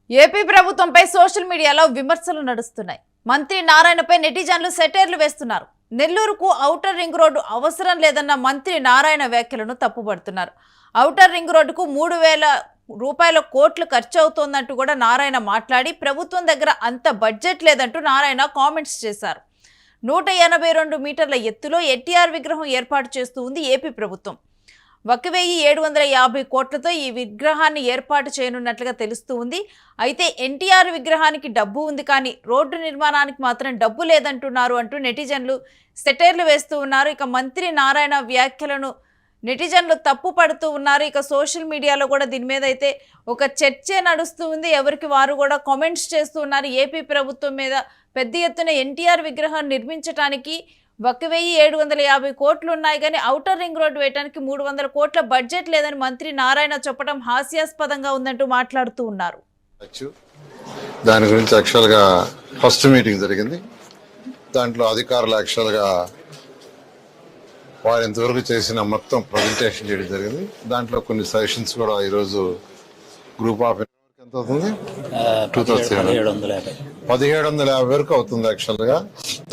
AP ప్రభుత్వంపై social మీడియాలో విమర్శలు నడుస్తున్నాయి. మంత్రి నారాయణపై నెటిజన్లు సెటైర్లు వేస్తున్నారు. నెల్లూరుకు ఔటర్ రింగ్ రోడ్డు అవసరం లేదన్న మంత్రి నారాయణ వ్యాఖ్యలను తప్పుపడుతున్నారు. ఔటర్ రింగ్ రోడ్డుకు 3,000 రూపాయల కోట్లు ఖర్చు అవుతోందంటూ కూడా నారాయణ మాట్లాడి ప్రభుత్వం దగ్గర అంత బడ్జెట్ లేదంటూ నారాయణ కామెంట్స్ చేశారు. 182 మీటర్ల ఎత్తులో ఎన్టీఆర్ విగ్రహం ఏర్పాటు చేస్తూ ఉంది ఏపీ ప్రభుత్వం. 1,750 కోట్లతో ఈ విగ్రహాన్ని ఏర్పాటు చేయనున్నట్లుగా తెలుస్తూ ఉంది. అయితే ఎన్టీఆర్ విగ్రహానికి డబ్బు ఉంది, కానీ రోడ్డు నిర్మాణానికి మాత్రం డబ్బు లేదంటున్నారు అంటూ నెటిజన్లు సెటైర్లు వేస్తూ ఉన్నారు. ఇక మంత్రి నారాయణ వ్యాఖ్యలను నెటిజన్లు తప్పు పడుతూ ఉన్నారు. ఇక సోషల్ మీడియాలో కూడా దీని మీద అయితే ఒక చర్చే నడుస్తూ ఉంది. ఎవరికి వారు కూడా కామెంట్స్ చేస్తూ ఉన్నారు. ఏపీ ప్రభుత్వం మీద పెద్ద ఎత్తున ఎన్టీఆర్ విగ్రహం నిర్మించడానికి 1,750 కోట్లు ఉన్నాయి, కానీ ఔటర్ రింగ్ రోడ్డు వేయడానికి 300 కోట్ల బడ్జెట్ లేదని మంత్రి నారాయణ చెప్పడం హాస్యాస్పదంగా ఉందంటూ మాట్లాడుతూ ఉన్నారు. దాని గురించి యాక్చువల్గా ఫస్ట్ మీటింగ్ జరిగింది. దాంట్లో అధికారులు యాక్చువల్గా వారు ఇంతవరకు చేసిన మొత్తం ప్రజెంటేషన్ చేయడం జరిగింది. దాంట్లో కొన్ని సజెషన్స్ కూడా ఈరోజు గ్రూప్ ఆఫ్ ఎంత అవుతుంది 1750 వరకు అవుతుంది. యాక్చువల్గా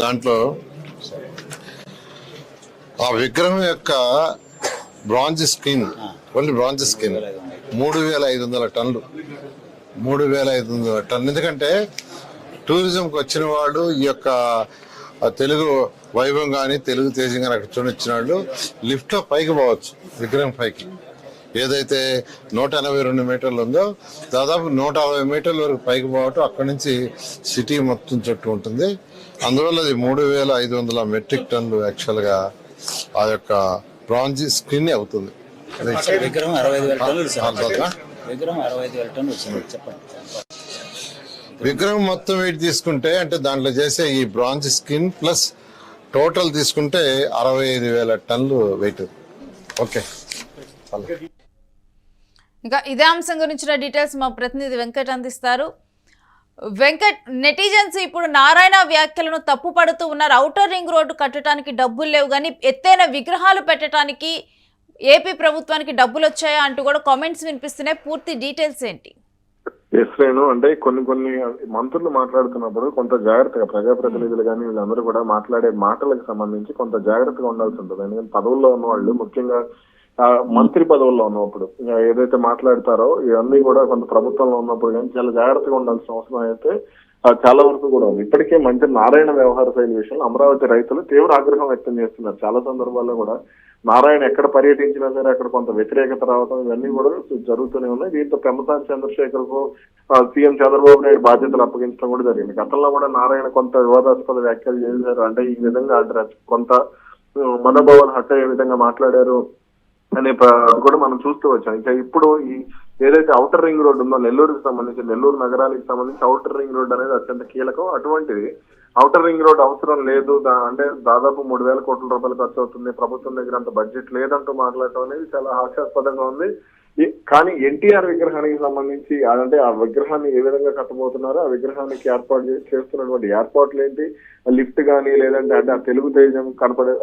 దాంట్లో ఆ విగ్రహం యొక్క bronze skin, only bronze skin 3,500 టన్నులు, 3,500 టన్ను. ఎందుకంటే టూరిజంకి వచ్చిన వాళ్ళు ఈ యొక్క తెలుగు వైభవం కానీ తెలుగు తేజం కానీ అక్కడ చూడొచ్చిన వాళ్ళు లిఫ్ట్లో పైకి పోవచ్చు. విగ్రహం పైకి ఏదైతే 182 మీటర్లు ఉందో దాదాపు 160 మీటర్ల వరకు పైకి పోవటం, అక్కడి నుంచి సిటీ మొత్తం చుట్టూ ఉంటుంది. అందువల్ల అది 3,500 మెట్రిక్ టన్నులు యాక్చువల్గా ఆ యొక్క బ్రాంజ్ స్క్రీన్ అవుతుంది. విగ్రహం మొత్తం వెయిట్ తీసుకుంటే అంటే దాంట్లో చేసే ఈ బ్రాంజ్ స్కిన్ ప్లస్ టోటల్ తీసుకుంటే 65,000 టన్నులు వెయిట్. ఓకే, ఇంకా ఇదే అంశం గురించిన డీటెయిల్స్ మా ప్రతినిధి వెంకట్ అందిస్తారు. వెంకట్, నెటిజన్స్ ఇప్పుడు నారాయణ వ్యాఖ్యలను తప్పు పడుతూ ఉన్నారు. ఔటర్ రింగ్ రోడ్డు కట్టడానికి డబ్బులు లేవు, కానీ ఎత్తైన విగ్రహాలు పెట్టడానికి ఏపీ ప్రభుత్వానికి డబ్బులు వచ్చాయా అంటూ కూడా కామెంట్స్ వినిపిస్తున్నాయి. పూర్తి డీటెయిల్స్ ఏంటి? శ్రేణు, అంటే కొన్ని మంత్రులు మాట్లాడుతున్నప్పుడు కొంత జాగ్రత్తగా, ప్రజాప్రతినిధులు కానీ వీళ్ళందరూ కూడా మాట్లాడే మాటలకు సంబంధించి కొంత జాగ్రత్తగా ఉండాల్సి ఉంటుంది. ఎందుకంటే పదవుల్లో ఉన్న వాళ్ళు, ముఖ్యంగా మంత్రి పదవుల్లో ఉన్నప్పుడు ఏదైతే మాట్లాడతారో ఇవన్నీ కూడా కొంత ప్రభుత్వంలో ఉన్నప్పుడు కానీ చాలా జాగ్రత్తగా ఉండాల్సిన అవసరం అయితే చాలా వరకు కూడా ఉంది. ఇప్పటికే మంత్రి నారాయణ వ్యవహార శైలి విషయంలో అమరావతి రైతులు తీవ్ర ఆగ్రహం వ్యక్తం చేస్తున్నారు. చాలా సందర్భాల్లో కూడా నారాయణ ఎక్కడ పర్యటించినా సరే అక్కడ కొంత వ్యతిరేకత రావడం ఇవన్నీ కూడా జరుగుతూనే ఉన్నాయి. దీంతో పెమ్మసాని చంద్రశేఖర్ కు సీఎం చంద్రబాబు నాయుడు బాధ్యతలు అప్పగించడం కూడా జరిగింది. గతంలో కూడా నారాయణ కొంత వివాదాస్పద వ్యాఖ్యలు చేశారు. అంటే ఈ విధంగా కొంత మనోభావాలు హట్ అయ్యే విధంగా మాట్లాడారు అనే కూడా మనం చూస్తూ వచ్చాం. ఇంకా ఇప్పుడు ఈ ఏదైతే ఔటర్ రింగ్ రోడ్డు ఉందో నెల్లూరుకి సంబంధించి, నెల్లూరు నగరానికి సంబంధించి ఔటర్ రింగ్ రోడ్డు అనేది అత్యంత కీలకం. అటువంటిది ఔటర్ రింగ్ రోడ్ అవసరం లేదు, అంటే దాదాపు 3,000 కోట్ల రూపాయలు ఖర్చు అవుతుంది, ప్రభుత్వం దగ్గర అంత బడ్జెట్ లేదంటూ మాట్లాడటం అనేది చాలా హాస్యాస్పదంగా ఉంది. కానీ ఎన్టీఆర్ విగ్రహానికి సంబంధించి అంటే ఆ విగ్రహాన్ని ఏ విధంగా కట్టబోతున్నారో, ఆ విగ్రహానికి ఏర్పాటు చేస్తున్నటువంటి ఏర్పాట్లు ఏంటి, లిఫ్ట్ కానీ లేదంటే అంటే ఆ తెలుగు తేజం కనపడే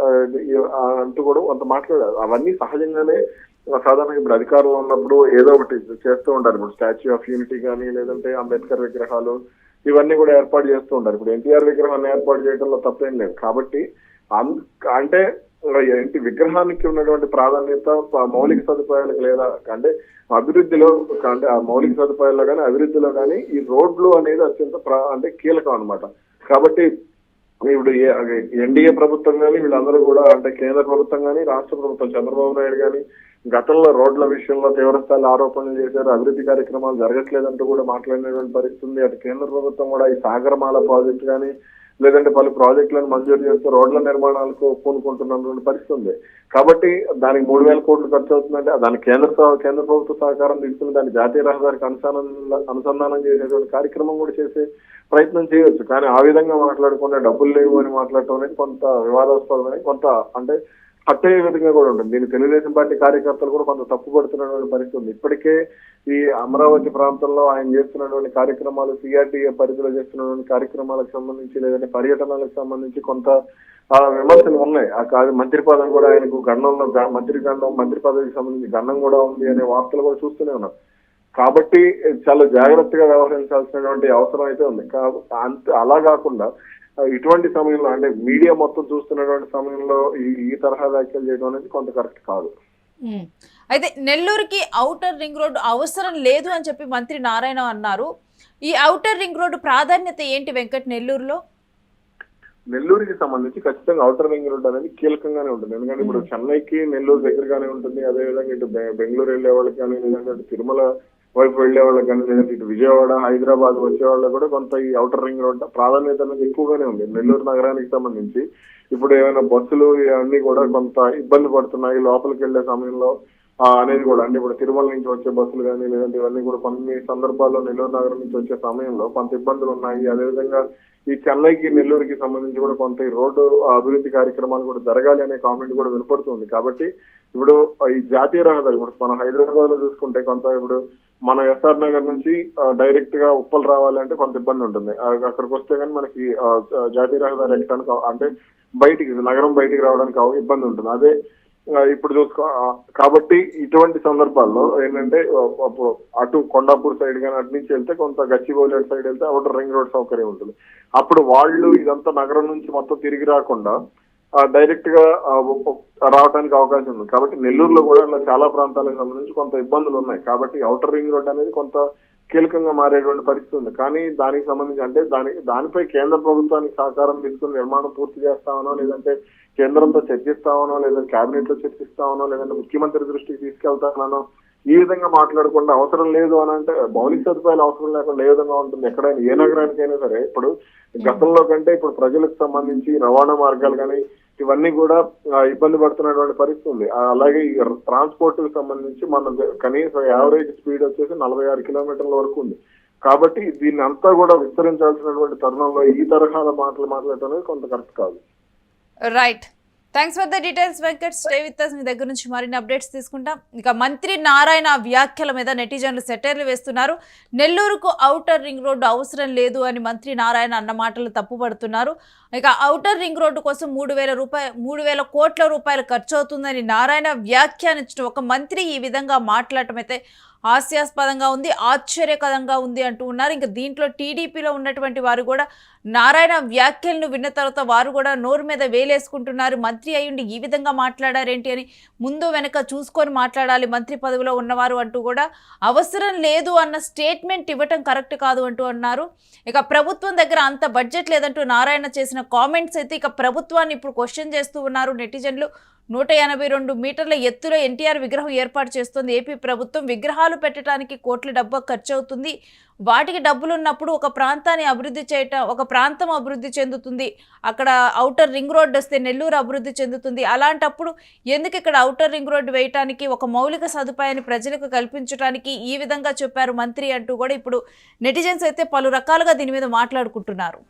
అంటూ కూడా కొంత మాట్లాడారు. అవన్నీ సహజంగానే సాధారణంగా ఇప్పుడు అధికారంలో ఉన్నప్పుడు ఏదో ఒకటి చేస్తూ ఉంటారు. ఇప్పుడు స్టాచ్యూ ఆఫ్ యూనిటీ కానీ లేదంటే అంబేద్కర్ విగ్రహాలు ఇవన్నీ కూడా ఏర్పాటు చేస్తూ ఉంటారు. ఇప్పుడు ఎన్టీఆర్ విగ్రహాన్ని ఏర్పాటు చేయడంలో తప్పేం లేదు. కాబట్టి అంటే విగ్రహానికి ఉన్నటువంటి ప్రాధాన్యత మౌలిక సదుపాయాలకు లేదా అంటే అభివృద్ధిలో, అంటే ఆ మౌలిక సదుపాయాల్లో కానీ అభివృద్ధిలో కానీ ఈ రోడ్లు అనేది అత్యంత అంటే కీలకం అనమాట. కాబట్టి ఇప్పుడు ఎన్డీఏ ప్రభుత్వం కానీ వీళ్ళందరూ కూడా అంటే కేంద్ర ప్రభుత్వం కానీ రాష్ట్ర ప్రభుత్వం చంద్రబాబు నాయుడు కానీ గతంలో రోడ్ల విషయంలో తీవ్రస్థాయిలో ఆరోపణలు చేశారు. అభివృద్ధి కార్యక్రమాలు జరగట్లేదంటూ కూడా మాట్లాడినటువంటి పరిస్థితి. అటు కేంద్ర ప్రభుత్వం కూడా ఈ సాగరమాల ప్రాజెక్టు కానీ లేదంటే పలు ప్రాజెక్టులను మంజూరు చేస్తూ రోడ్ల నిర్మాణాలకు పూనుకుంటున్నటువంటి పరిస్థితి ఉంది. కాబట్టి దానికి 3,000 కోట్లు ఖర్చు అవుతుందంటే దానికి కేంద్ర ప్రభుత్వ సహకారం తీసుకుని దాన్ని జాతీయ రహదారికి అనుసంధానం చేసేటువంటి కార్యక్రమం కూడా చేసే ప్రయత్నం చేయవచ్చు. కానీ ఆ విధంగా మాట్లాడకుండా డబ్బులు లేవు అని మాట్లాడటం అనేది కొంత వివాదాస్పదమని, కొంత అంటే అట్టే విధంగా కూడా ఉంటుంది. దీనికి తెలుగుదేశం పార్టీ కార్యకర్తలు కూడా కొంత తప్పుపడుతున్నటువంటి పరిస్థితి ఉంది. ఇప్పటికే ఈ అమరావతి ప్రాంతంలో ఆయన చేస్తున్నటువంటి కార్యక్రమాలు, సిఆర్టీఏ పరిధిలో చేస్తున్నటువంటి కార్యక్రమాలకు సంబంధించి లేదంటే పర్యటనలకు సంబంధించి కొంత విమర్శలు ఉన్నాయి. ఆ మంత్రి పదవి కూడా ఆయనకు గండంలో మంత్రి పదవికి సంబంధించి గండం కూడా ఉంది అనే వార్తలు కూడా చూస్తూనే ఉన్నాం. కాబట్టి చాలా జాగ్రత్తగా వ్యవహరించాల్సినటువంటి అవసరం అయితే ఉంది. అలా కాకుండా ఇటువంటి సమయంలో అంటే మీడియా మొత్తం చూస్తున్నటువంటి సమయంలో ఈ తరహా వ్యాఖ్యలు చేయడం అనేది కొంత కరెక్ట్ కాదు. అయితే నెల్లూరుకి ఔటర్ రింగ్ రోడ్డు అవసరం లేదు అని చెప్పి మంత్రి నారాయణ అన్నారు. ఈ ఔటర్ రింగ్ రోడ్డు ప్రాధాన్యత ఏంటి వెంకట్ నెల్లూరులో? నెల్లూరుకి సంబంధించి ఖచ్చితంగా ఔటర్ రింగ్ రోడ్ అనేది కీలకంగానే ఉంటుంది. ఎందుకంటే ఇప్పుడు చెన్నైకి నెల్లూరు దగ్గరగానే ఉంటుంది. అదేవిధంగా ఇటు బెంగళూరు వెళ్లే వాళ్ళకి కానీ, లేదంటే తిరుమల వైపు వెళ్లే వాళ్ళకి కానీ, లేదంటే ఇటు విజయవాడ, హైదరాబాద్ వచ్చే వాళ్ళకి కూడా కొంత ఈ ఔటర్ రింగ్ రోడ్ ప్రాధాన్యత అనేది ఎక్కువగానే ఉంది నెల్లూరు నగరానికి సంబంధించి. ఇప్పుడు ఏమైనా బస్సులు ఇవన్నీ కూడా కొంత ఇబ్బంది పడుతున్నాయి లోపలికి వెళ్లే సమయంలో అనేది కూడా. అంటే ఇప్పుడు తిరుమల నుంచి వచ్చే బస్సులు కానీ, లేదంటే ఇవన్నీ కూడా కొన్ని సందర్భాల్లో నెల్లూరు నగరం నుంచి వచ్చే సమయంలో కొంత ఇబ్బందులు ఉన్నాయి. అదేవిధంగా ఈ చెన్నైకి నెల్లూరుకి సంబంధించి కూడా కొంత ఈ రోడ్డు అభివృద్ధి కార్యక్రమాలు కూడా జరగాలి అనే కామెంట్ కూడా వినపడుతుంది. కాబట్టి ఇప్పుడు ఈ జాతీయ రహదారి ఇప్పుడు మనం హైదరాబాద్ లో చూసుకుంటే కొంత ఇప్పుడు మన ఎస్ఆర్ నగర్ నుంచి డైరెక్ట్ గా ఉప్పల్ రావాలంటే కొంత ఇబ్బంది ఉంటుంది. అక్కడికి వస్తే కానీ మనకి జాతీయ రహదారి ఎక్కడానికి అంటే బయటికి నగరం బయటికి రావడానికి ఇబ్బంది ఉంటుంది. అదే ఇప్పుడు చూసుకో కాబట్టి ఇటువంటి సందర్భాల్లో ఏంటంటే అటు కొండాపూర్ సైడ్ కానీ అటు నుంచి వెళ్తే కొంత గచ్చిబౌలి సైడ్ వెళ్తే అవుటర్ రింగ్ రోడ్ సౌకర్యం ఉంటుంది. అప్పుడు వాళ్ళు ఇదంతా నగరం నుంచి మొత్తం తిరిగి రాకుండా డైరెక్ట్ గా రావడానికి అవకాశం ఉంది. కాబట్టి నెల్లూరులో కూడా ఇలా చాలా ప్రాంతాలకు సంబంధించి కొంత ఇబ్బందులు ఉన్నాయి. కాబట్టి అవుటర్ రింగ్ రోడ్ అనేది కొంత కీలకంగా మారేటువంటి పరిస్థితి ఉంది. కానీ దానికి సంబంధించి అంటే దానిపై కేంద్ర ప్రభుత్వానికి సహకారం తీసుకుని నిర్మాణం పూర్తి చేస్తామనో, లేదంటే కేంద్రంతో చర్చిస్తామనో, లేదంటే కేబినెట్ లో చర్చిస్తామనో, లేదంటే ముఖ్యమంత్రి దృష్టికి తీసుకెళ్తానో ఈ విధంగా మాట్లాడకుండా అవసరం లేదు అని అంటే మౌలిక సదుపాయాలు అవసరం లేకుండా ఏ విధంగా ఉంటుంది ఎక్కడైనా ఏ నగరానికైనా సరే. ఇప్పుడు గతంలో కంటే ఇప్పుడు ప్రజలకు సంబంధింంచి రవాణా మార్గాలు కానీ ఇవన్నీ కూడా ఇబ్బంది పడుతున్నటువంటి పరిస్థితి ఉంది. అలాగే ఈ ట్రాన్స్పోర్ట్ కి సంబంధించి మన కనీసం యావరేజ్ స్పీడ్ వచ్చేసి 46 కిలోమీటర్ల వరకు ఉంది. కాబట్టి దీన్ని అంతా కూడా విస్తరించాల్సినటువంటి తరుణంలో ఈ తరహాల మాటలు మాట్లాడటం అనేది కొంత కరెక్ట్ కాదు. Right, thanks for the details Venkat. Stay with us. మీ దగ్గర నుంచి మరిన్ని అప్డేట్స్ తీసుకుంటాం. ఇక మంత్రి నారాయణ వ్యాఖ్యల మీద నెటిజన్లు సెటైర్లు వేస్తున్నారు. నెల్లూరుకు ఔటర్ రింగ్ రోడ్డు అవసరం లేదు అని మంత్రి నారాయణ అన్న మాటలు తప్పుపడుతున్నారు. ఇక ఔటర్ రింగ్ రోడ్డు కోసం 3,000 కోట్ల రూపాయలు ఖర్చు అవుతుందని నారాయణ వ్యాఖ్యానించడం, ఒక మంత్రి ఈ విధంగా మాట్లాడటం అయితే హాస్యాస్పదంగా ఉంది, ఆశ్చర్యకరంగా ఉంది అంటూ ఉన్నారు. ఇంకా దీంట్లో టీడీపీలో ఉన్నటువంటి వారు కూడా నారాయణ వ్యాఖ్యలను విన్న తర్వాత వారు కూడా నోరు మీద వేలేసుకుంటున్నారు. మంత్రి అయ్యుండి ఈ విధంగా మాట్లాడారేంటి అని ముందు వెనక చూసుకొని మాట్లాడాలి మంత్రి పదవిలో ఉన్నవారు అంటూ కూడా అవసరం లేదు అన్న స్టేట్మెంట్ ఇవ్వటం కరెక్ట్ కాదు అంటూ అన్నారు. ఇక ప్రభుత్వం దగ్గర అంత బడ్జెట్ లేదంటూ నారాయణ చేసిన కామెంట్స్ అయితే ఇక ప్రభుత్వాన్ని ఇప్పుడు క్వశ్చన్ చేస్తూ ఉన్నారు నెటిజన్లు. 182 మీటర్ల ఎత్తులో ఎన్టీఆర్ విగ్రహం ఏర్పాటు చేస్తుంది ఏపీ ప్రభుత్వం. విగ్రహాలు పెట్టడానికి కోట్ల డబ్బు ఖర్చు అవుతుంది. వాటికి డబ్బులు ఉన్నప్పుడు ఒక ప్రాంతాన్ని అభివృద్ధి చేయటం, ఒక ప్రాంతం అభివృద్ధి చెందుతుంది. అక్కడ ఔటర్ రింగ్ రోడ్డు వస్తే నెల్లూరు అభివృద్ధి చెందుతుంది. అలాంటప్పుడు ఎందుకు ఇక్కడ ఔటర్ రింగ్ రోడ్డు వేయటానికి, ఒక మౌలిక సదుపాయాన్ని ప్రజలకు కల్పించడానికి ఈ విధంగా చెప్పారు మంత్రి అంటూ కూడా ఇప్పుడు నెటిజన్స్ అయితే పలు రకాలుగా దీని మీద మాట్లాడుకుంటున్నారు.